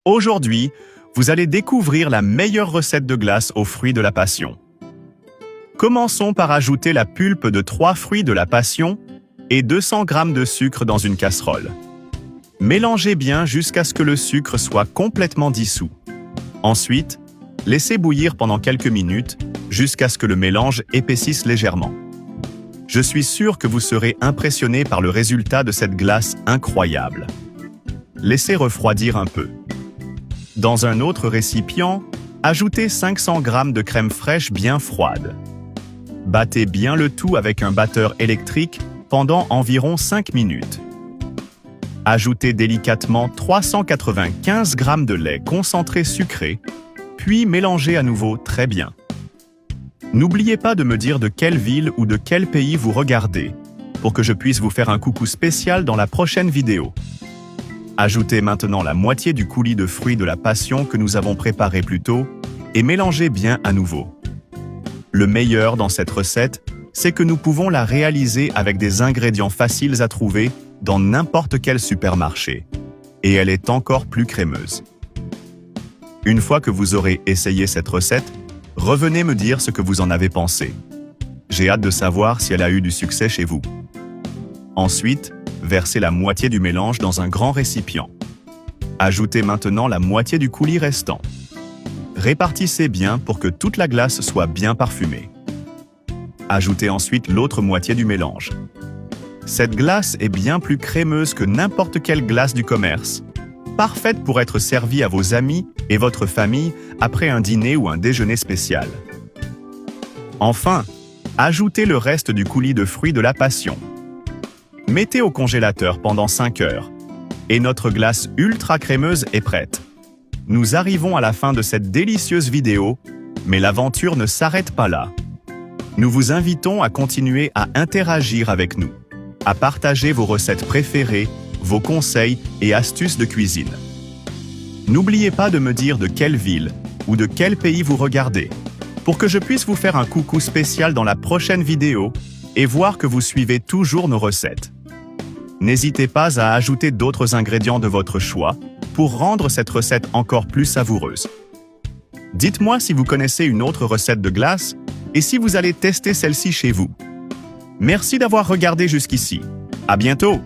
Aujourd'hui, vous allez découvrir la meilleure recette de glace aux fruits de la passion. Commençons par ajouter la pulpe de 3 fruits de la passion et 200 g de sucre dans une casserole. Mélangez bien jusqu'à ce que le sucre soit complètement dissous. Ensuite, laissez bouillir pendant quelques minutes jusqu'à ce que le mélange épaississe légèrement. Je suis sûr que vous serez impressionné par le résultat de cette glace incroyable. Laissez refroidir un peu. Dans un autre récipient, ajoutez 500 g de crème fraîche bien froide. Battez bien le tout avec un batteur électrique pendant environ 5 minutes. Ajoutez délicatement 395 g de lait concentré sucré, puis mélangez à nouveau très bien. N'oubliez pas de me dire de quelle ville ou de quel pays vous regardez, pour que je puisse vous faire un coucou spécial dans la prochaine vidéo. Ajoutez maintenant la moitié du coulis de fruits de la passion que nous avons préparé plus tôt et mélangez bien à nouveau. Le meilleur dans cette recette, c'est que nous pouvons la réaliser avec des ingrédients faciles à trouver dans n'importe quel supermarché. Et elle est encore plus crémeuse. Une fois que vous aurez essayé cette recette, revenez me dire ce que vous en avez pensé. J'ai hâte de savoir si elle a eu du succès chez vous. Ensuite, versez la moitié du mélange dans un grand récipient. Ajoutez maintenant la moitié du coulis restant. Répartissez bien pour que toute la glace soit bien parfumée. Ajoutez ensuite l'autre moitié du mélange. Cette glace est bien plus crémeuse que n'importe quelle glace du commerce, parfaite pour être servie à vos amis et votre famille après un dîner ou un déjeuner spécial. Enfin, ajoutez le reste du coulis de fruits de la passion. Mettez au congélateur pendant 5 heures. Et notre glace ultra crémeuse est prête. Nous arrivons à la fin de cette délicieuse vidéo, mais l'aventure ne s'arrête pas là. Nous vous invitons à continuer à interagir avec nous, à partager vos recettes préférées, vos conseils et astuces de cuisine. N'oubliez pas de me dire de quelle ville ou de quel pays vous regardez, pour que je puisse vous faire un coucou spécial dans la prochaine vidéo et voir que vous suivez toujours nos recettes. N'hésitez pas à ajouter d'autres ingrédients de votre choix pour rendre cette recette encore plus savoureuse. Dites-moi si vous connaissez une autre recette de glace et si vous allez tester celle-ci chez vous. Merci d'avoir regardé jusqu'ici. À bientôt!